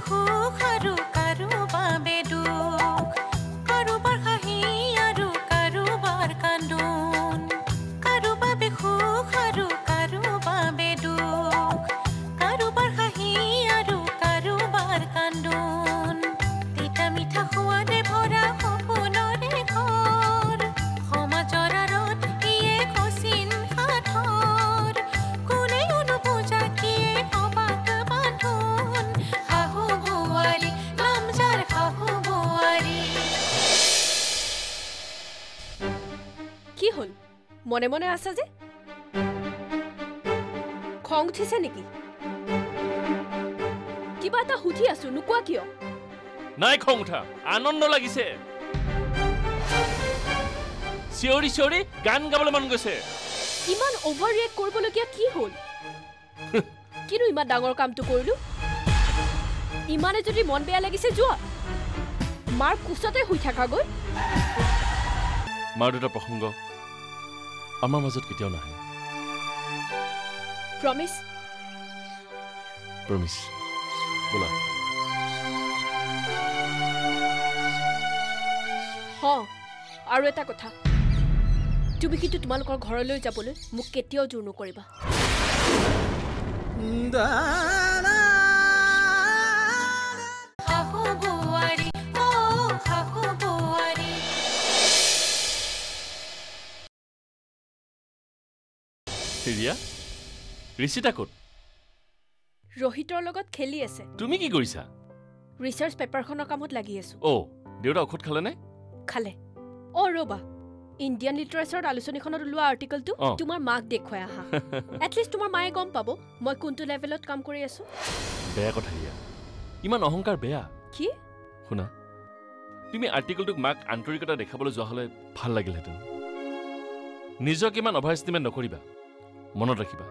সুখ আৰু কাৰোবাবে দুখ কাৰোবাৰ হাঁহি আৰু কাৰোবাৰ কান্দোন কাৰোবাবে সুখ আৰু কাৰোবাবে দুখ কাৰোবাৰ হাঁহি আৰু কাৰোবাৰ কান্দোন তিতা মিঠা সোৱাদে ভৰা সপোনৰে ঘৰ সমাজৰ আঁৰত ইয়ে কচিন সাধৰ কোনেও নুবুজা কিয়ে অবাক বান্ধোন শাহু বোৱাৰী নাম যাৰ শাহু বোৱাৰী কি হল মনে মনে আছা যে খং উঠিছে নেকি কিবা এটা সুধি আছো নুকোৱা কিয় নাই খং উঠা আনন্দ লাগিছে চিঞৰি চিঞৰি গান গাবলৈ মন গৈছে ইমান অভাৰ ৰিয়েক্ট কৰিবলগীয়া কি হ'ল কিনো ইমান ডাঙৰ কামটো কৰিলো ইমানে যদি মন বেয়া লাগিছে যোৱা মাৰ কোচতে শুই থাকাগৈ মাৰ দুটা প্ৰসংগ আমাৰ মাজত কেতিয়াও নাহে প্ৰমিছ প্ৰমিছ বোলা হ আৰু এটা কথা তুমি কিন্তু তোমালোকৰ ঘৰলৈ যাবলৈ মোক কেতিয়াও জোৰ নকৰিবা শাহু বোৱাৰী ও শাহু বোৱাৰী ৰিয়া ঋষিতা ক'ত ৰোহিতৰ লগত খেলি আছে তুমি কি কৰিছা ৰিচাৰ্চ পেপাৰখনৰ কামত লাগি আছো দেউতা ঔষধ খালেনে খালে ৰবা ইণ্ডিয়ান লিটাৰেচাৰত আলোচনীখনত ওলোৱা আৰ্টিকলটো তোমাৰ মাক দেখুৱাই আহা এটলিষ্ট তোমাৰ মায়ে গম পাব মই কোনটো লেভেলত কাম কৰি আছো বেয়া কথা ৰিয়া ইমান অহংকাৰ বেয়া কি শুনা তুমি আৰ্টিকলটোক মাক আন্তৰিকতা দেখাবলৈ যোৱা হ'লে ভাল লাগিলহেঁতেন নিজক ইমান অভাৰ এষ্টিমেট নকৰিবা মনত ৰাখিবা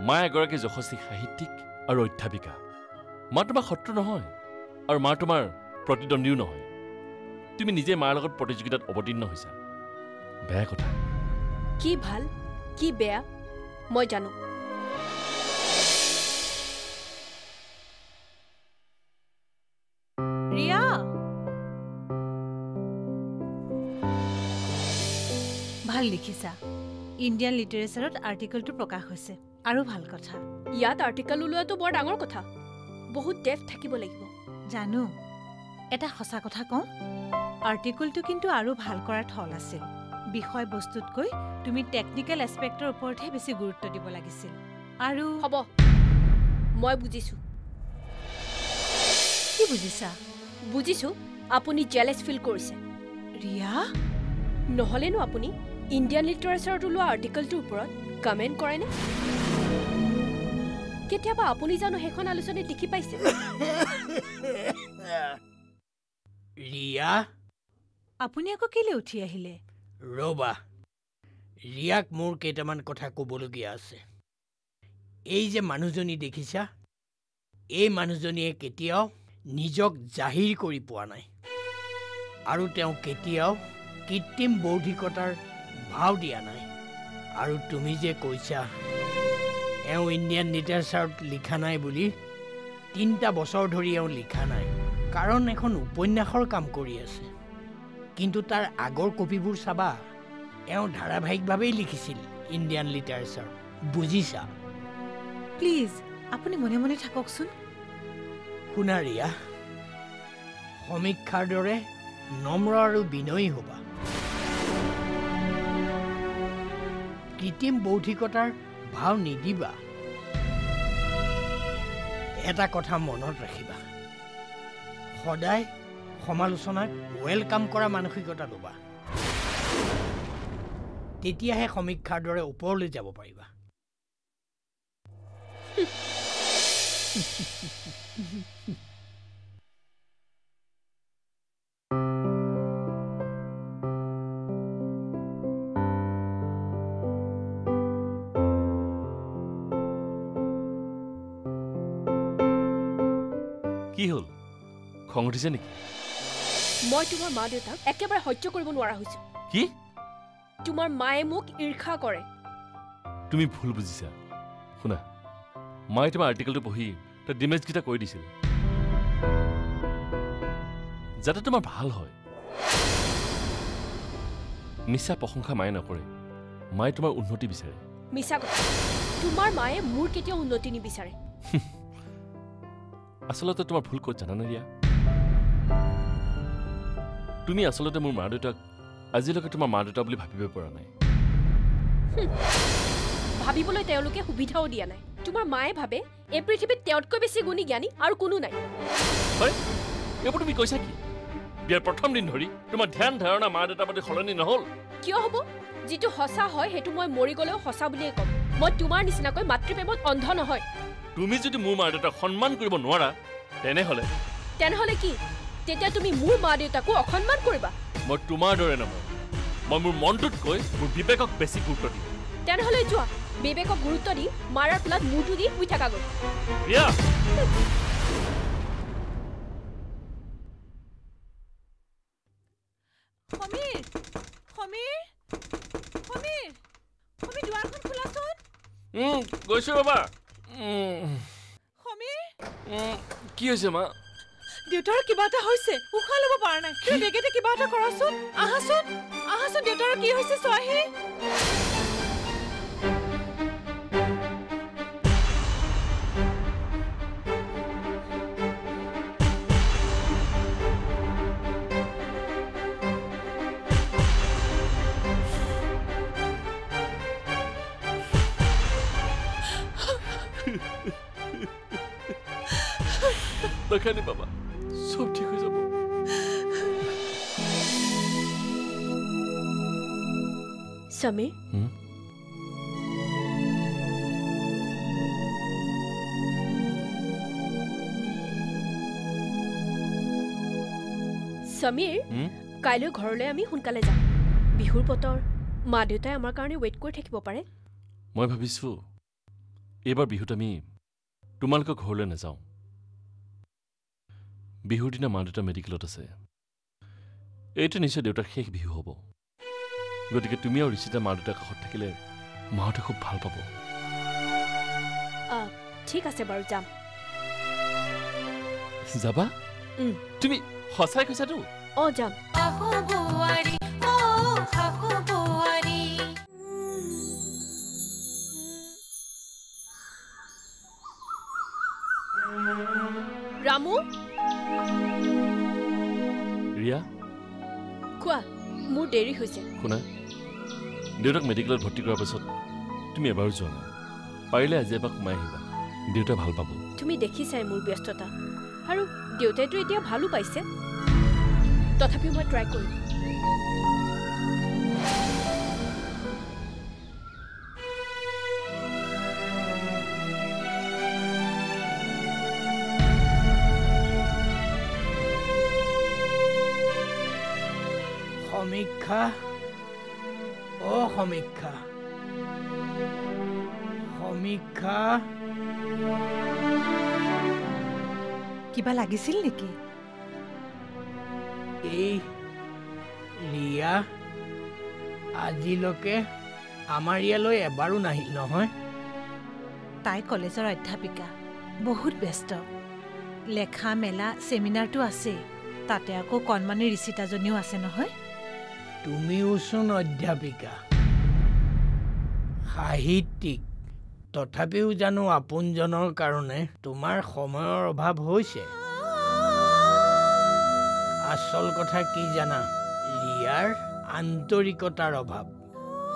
মা এগৰাকী যশস্বী সাহিত্যিক আৰু অধ্যাপিকা মা তোমাৰ শত্ৰু নহয় আৰু মা তোমাৰ প্ৰতিদ্বন্দ্বীও নহয় তুমি নিজে মাৰ লগত প্ৰতিযোগিতাত অৱতীৰ্ণ হৈছা বেয়া কথা কি ভাল কি বেয়া মই জানো ৰিয়া ভাল লিখিছা ইণ্ডিয়ান লিটাৰেচাৰত আৰ্টিকলটো প্ৰকাশ হৈছে আৰু ভাল কথা ইয়াত আৰ্টিকল ওলোৱাটো বৰ ডাঙৰ কথা বহুত ডেফ থাকিব লাগিব জানো এটা সঁচা কথা কওঁ আৰ্টিকলটো কিন্তু আৰু ভাল কৰাৰ থল আছিল বিষয়বস্তুতকৈ তুমি টেকনিকেল এছপেক্টৰ ওপৰতহে বেছি গুৰুত্ব দিব লাগিছিল আৰু হ'ব মই বুজিছো কি বুজিছা বুজিছো আপুনি জেলেছ ফিল কৰিছে ৰিয়া নহলেনো আপুনি ইণ্ডিয়ান লিটাৰেচাৰত ওলোৱা আৰ্টিকলটোৰ ওপৰত কমেণ্ট কৰেনে কেতিয়াবা আপুনি জানো সেইখন আলোচনীত লিখি পাইছে ৰিয়া আপুনি আকৌ কেলে উঠি আহিলে ৰবা ৰিয়াক মোৰ কেইটামান কথা ক'বলগীয়া আছে এই যে মানুহজনী দেখিছা এই মানুহজনীয়ে কেতিয়াও নিজক জাহিৰ কৰি পোৱা নাই আৰু তেওঁ কেতিয়াও কৃত্ৰিম বৌদ্ধিকতাৰ ভাও দিয়া নাই আৰু তুমি যে কৈছা এওঁ ইণ্ডিয়ান লিটাৰেচাৰত লিখা নাই বুলি 3টা বছৰ ধৰি এওঁ লিখা নাই কাৰণ এখন উপন্যাসৰ কাম কৰি আছে কিন্তু তাৰ আগৰ কপিবোৰ চাবা এওঁ ধাৰাবাহিকভাৱেই লিখিছিল ইণ্ডিয়ান লিটাৰেচাৰ বুজিছা প্লিজ আপুনি মনে মনে থাককচোন শুনা ৰিয়া সমীক্ষাৰ দৰে নম্ৰ আৰু বিনয়ী হ'বা কৃত্ৰিম বৌদ্ধিকতাৰ ভাও নিদিবা এটা কথা মনত ৰাখিবা সদায় সমালোচনাক ৱেলকাম কৰা মানসিকতা ল'বা তেতিয়াহে সমীক্ষাৰ দৰে ওপৰলৈ যাব পাৰিবা কি হ'ল খং উঠিছে নেকি মই তোমাৰ মা দেউতাক একেবাৰে সহ্য কৰিব নোৱাৰা হৈছো কি তোমাৰ মায়ে মোক ঈৰ্ষা কৰে তুমি ভুল বুজিছা শুনা মই তোমাৰ আৰ্টিকলটো পঢ়ি তাৰ ডিমেজকেইটা কৈ দিছিল যাতে তোমাৰ ভাল হয় মিছা প্ৰশংসা মায়ে নকৰে মায়ে তোমাৰ উন্নতি বিচাৰে মিছা কথা তোমাৰ মায়ে মোৰ কেতিয়াও উন্নতি নিবিচাৰে আচলতে তোমাৰ ভুল ক'ত জানানে ৰিয়া তুমি আচলতে মোৰ মা দেউতাক আজিলৈকে তোমাৰ মা দেউতা বুলি ভাবিব পৰা নাই ভাবিবলৈ তেওঁলোকে সুবিধাও দিয়া নাই তোমাৰ মায়ে ভাবে এই পৃথিৱীত তেওঁতকৈ বেছি গুণী জ্ঞানী আৰু কোনো নাই হয় এইবোৰ তুমি কৈছা কি বিয়াৰ প্ৰথম দিন ধৰি তোমাৰ ধ্যান ধাৰণা মা দেউতাৰ প্ৰতি সলনি নহ'ল কিয় হ'ব যিটো সঁচা হয় সেইটো মই মৰি গ'লেও সঁচা বুলিয়ে ক'ম মই তোমাৰ নিচিনাকৈ মাতৃপ্ৰেমত অন্ধ নহয় তুমি যদি মোৰ মা দেউতাক সন্মান কৰিব নোৱাৰা তেনেহ'লে কি তেতিয়া তুমি মোৰ মা দেউতাকো অসন্মান কৰিবা মই তোমাৰ দৰে নহয় মই মোৰ মনটোতকৈ মোৰ বিবেকক বেছি গুৰুত্ব দিম তেনেহ'লে যোৱা বিবেকক গুৰুত্ব দি মাৰাৰ ফলত মূৰটো দি শুই থাকা গৈ ৰিয়া সমীৰ সমীৰ সমীৰ সমীৰ দুৱাৰখন খোলাচোন গৈছো বাবা সমীৰ কি হৈছে মা দেউতাৰ কিবা এটা হৈছে উশাহ ল'ব পৰা নাই তুমি বেগেতে কিবা এটা কৰাচোন আহাচোন দেউতাৰ কি হৈছে চোৱাহি দেখানি বাবা সব ঠিক হৈ যাব সমীৰ সমীৰ কাইলৈ ঘৰলৈ আমি সোনকালে যাম বিহুৰ বতৰ মা দেউতাই আমাৰ কাৰণে ৱেইট কৰি থাকিব পাৰে মই ভাবিছো এইবাৰ বিহুত আমি তোমালোকৰ ঘৰলৈ নাযাওঁ বিহুৰ দিনা মা দেউতা মেডিকেলত আছে এইটো নিশ্চয় দেউতাৰ শেষ বিহু হ'ব গতিকে তুমি আৰু ঋষিতা মা দেউতাৰ কাষত থাকিলে মাহঁতে খুব ভাল পাব ঠিক আছে বাৰু যাম যাবা তুমি সঁচাই কৈছাতো যাম শাহু বোৱাৰী শাহু বোৱাৰী ৰামু ৰিয়া কোৱা মোৰ দেৰি হৈছে শুনা দেউতাক মেডিকেলত ভৰ্তি কৰাৰ পাছত তুমি এবাৰো যোৱা নাই পাৰিলে আজি এবাৰ সোমাই আহিবা দেউতাই ভাল পাব তুমি দেখিছাই মোৰ ব্যস্ততা আৰু দেউতাইতো এতিয়া ভালো পাইছে তথাপিও মই ট্ৰাই কৰিম সমীক্ষা সমীক্ষা সমীক্ষা কিবা লাগিছিল নেকি এই ৰিয়া আজিলৈকে আমাৰ ইয়ালৈ এবাৰো নাহিল নহয় তাই কলেজৰ অধ্যাপিকা বহুত ব্যস্ত লেখা মেলা চেমিনাৰটো আছে তাতে আকৌ কণমানি ঋষিতাজনীও আছে নহয় তুমিওচোন অধ্যাপিকা সাহিত্যিক তথাপিও জানো আপোনজনৰ কাৰণে তোমাৰ সময়ৰ অভাৱ হৈছে আচল কথা কি জানা ৰিয়াৰ আন্তৰিকতাৰ অভাৱ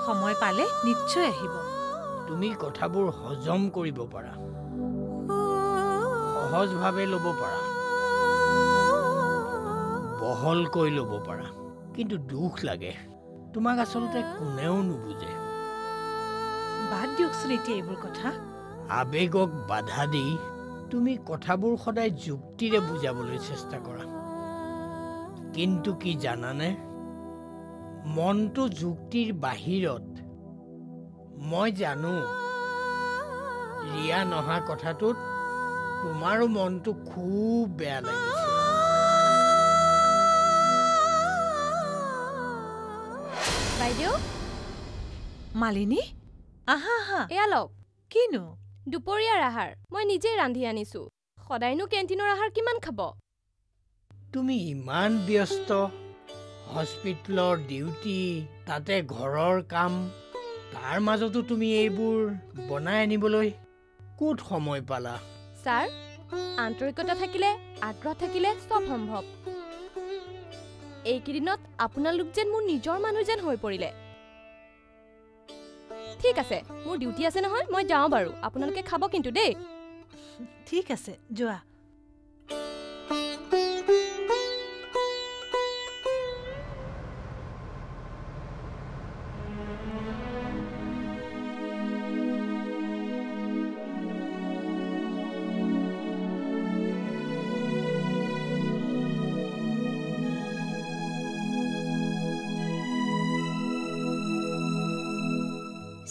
সময় পালে নিশ্চয় আহিব তুমি কথাবোৰ হজম কৰিব পাৰা সহজভাৱে ল'ব পাৰা বহলকৈ ল'ব পাৰা কিন্তু দুখ লাগে তোমাক আচলতে কোনেও নুবুজে বাদ দিয়কচোন এতিয়া এইবোৰ কথা আবেগক বাধা দি তুমি কথাবোৰ সদায় যুক্তিৰে বুজাবলৈ চেষ্টা কৰা কিন্তু কি জানানে মনটো যুক্তিৰ বাহিৰত মই জানো ৰিয়া নহা কথাটোত তোমাৰো মনটো খুব বেয়া লাগিছে বাইদেউ মালিনী আহা আহা এয়া লওক কিনো দুপৰীয়াৰ আহাৰ মই নিজেই ৰান্ধি আনিছো সদায়নো কেণ্টিনৰ আহাৰ কিমান খাব তুমি ইমান ব্যস্ত হস্পিটেলৰ ডিউটি তাতে ঘৰৰ কাম তাৰ মাজতো তুমি এইবোৰ বনাই আনিবলৈ ক'ত সময় পালা ছাৰ আন্তৰিকতা থাকিলে আগ্ৰহ থাকিলে সব সম্ভৱ এইকেইদিনত আপোনালোক যেন মোৰ নিজৰ মানুহ যেন হৈ পৰিলে ঠিক আছে মোৰ ডিউটি আছে নহয় মই যাওঁ বাৰু আপোনালোকে খাব কিন্তু দেই ঠিক আছে যোৱা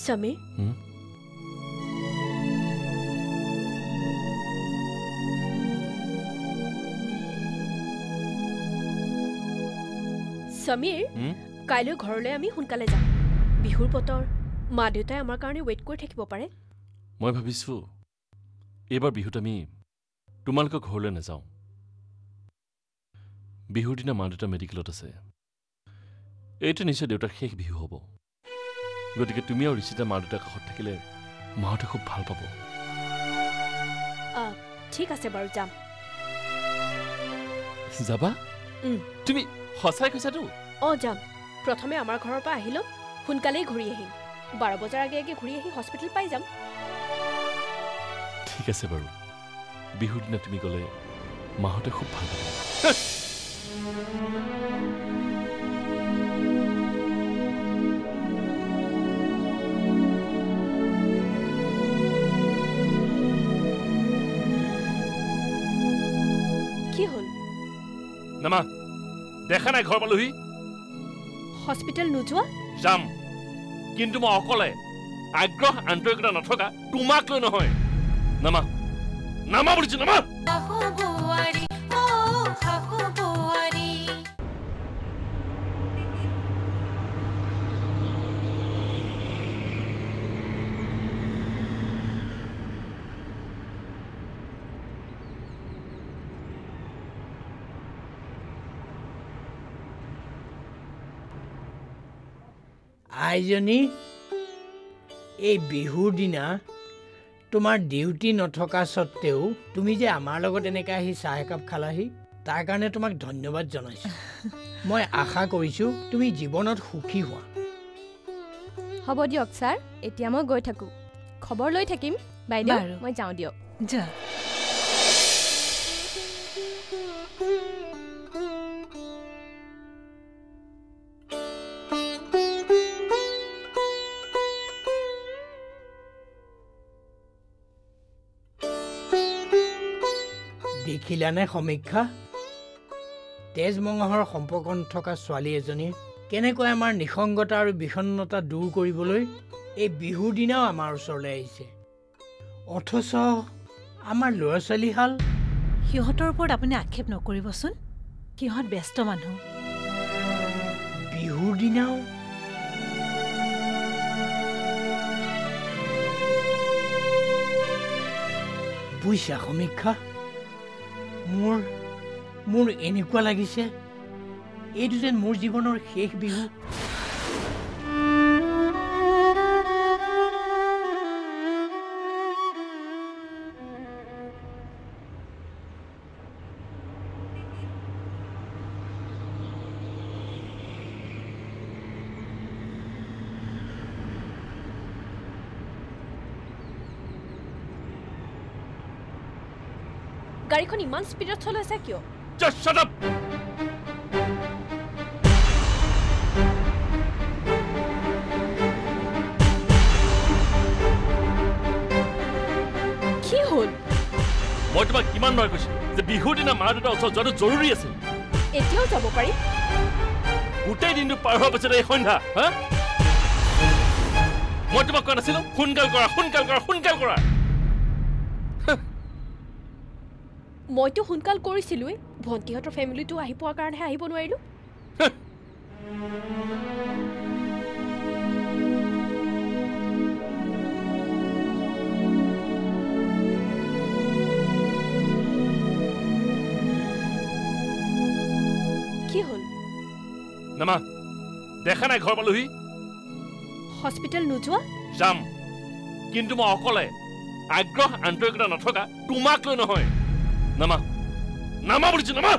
সমীৰ সমীৰ কাইলৈ ঘৰলৈ আমি সোনকালে যাম বিহুৰ বতৰ মা দেউতাই আমাৰ কাৰণে ৱেইট কৰি থাকিব পাৰে মই ভাবিছোঁ এইবাৰ বিহুত আমি তোমালোকৰ ঘৰলৈ নাযাওঁ বিহুৰ দিনা মা দেউতা মেডিকেলত আছে এইটো নিশ্চয় দেউতাৰ শেষ বিহু হ'ব গতিকে তুমি আৰু ঋষিতা মা দেউতাৰ কাষত থাকিলে মাহঁতে খুব ভাল পাব ঠিক আছে বাৰু যাম যাবা তুমি সঁচাই কৈছাতো যাম প্ৰথমে আমাৰ ঘৰৰ পৰা আহি ল'ম সোনকালেই ঘূৰি আহিম 12 বজাৰ আগে আগে ঘূৰি আহি হস্পিটেল পাই যাম ঠিক আছে বাৰু বিহুৰ দিনা তুমি গ'লে মাহঁতে খুব ভাল পাব কি হ'ল নামা দেখা নাই ঘৰ পালোহি হস্পিটেল নোযোৱা যাম কিন্তু মই অকলে আগ্ৰহ আন্তৰিকতা নথকা তোমাক লৈ নহয় নামা নামা বুলিছো নামা শাহু বোৱাৰী শাহু বোৱাৰী আইজনী এই বিহুৰ দিনা তোমাৰ ডিউটি নথকা সত্ত্বেও তুমি যে আমাৰ লগত এনেকৈ আহি চাহ একাপ খালাহি তাৰ কাৰণে তোমাক ধন্যবাদ জনাইছোঁ মই আশা কৰিছোঁ তুমি জীৱনত সুখী হোৱা হ'ব দিয়ক ছাৰ এতিয়া মই গৈ থাকোঁ খবৰ লৈ থাকিম বাইদেউ বাৰু। মই যাওঁ দিয়ক যা দেখিলানে সমীক্ষা তেজ মঙহৰ সম্পৰ্ক নথকা ছোৱালী এজনী কেনেকৈ আমাৰ নিসংগতা আৰু বিষণ্ণতা দূৰ কৰিবলৈ এই বিহুৰ দিনাও আমাৰ ওচৰলৈ আহিছে অথচ আমাৰ ল'ৰা ছোৱালীহাল সিহঁতৰ ওপৰত আপুনি আক্ষেপ নকৰিবচোন সিহঁত ব্যস্ত মানুহ বিহুৰ দিনাও বুইছা সমীক্ষা মোৰ এনেকুৱা লাগিছে এইটো যেন মোৰ জীৱনৰ শেষ বিহু গাড়ীখন ইমান স্পীডত চলাইছে কিয় Just shut up! কি হ'ল মই তোমাক কিমান বাৰ কৈছিলো যে বিহুৰ দিনা মা দেউতাৰ ওচৰত যোৱাটো জৰুৰী আছিল এতিয়াও যাব পাৰি গোটেই দিনটো পাৰ হোৱাৰ পিছত এই সন্ধ্যা হা মই তোমাক কোৱা নাছিলো সোনকাল কৰা সোনকাল কৰা সোনকাল কৰা মইতো সোনকাল কৰিছিলোৱেই ভণ্টিহঁতৰ ফেমিলিটো আহি পোৱাৰ কাৰণেহে আহিব নোৱাৰিলোঁ নামা দেখা নাই ঘৰ পালোহি হস্পিটেল নোযোৱা যাম কিন্তু মই অকলে আগ্ৰহ আন্তৰিকতা নথকা তোমাক লৈ নহয় নামা নামা বুলিছো নামা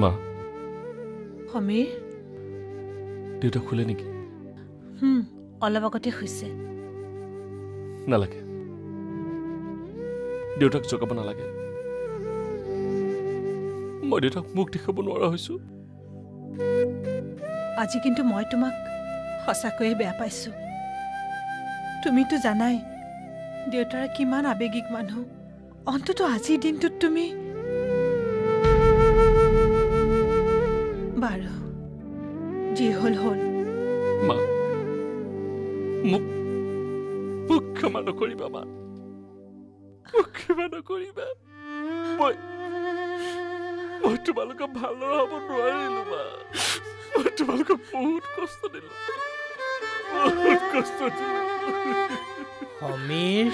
মা সমীৰ দেউতা খুলে নেকি অলপ আগতে হৈছে নালাগে দেউতাক জগাব নালাগে মই দেউতাক মুখ দেখাব নোৱাৰা হৈছো আজি কিন্তু মই তোমাক সঁচাকৈয়ে বেয়া পাইছো তুমিতো জানাই দেউতাৰ কিমান আৱেগিক মানুহ অন্তত আজিৰ দিনটোত তুমি বাৰু যি হ'ল হ'ল মা মোক ক্ষমা নকৰিবা মা মোক ক্ষমা নকৰিবা মই তোমালোকক ভালদৰে হ'ব নোৱাৰিলো মা মই তোমালোকক বহুত কষ্ট দিলো সমীৰ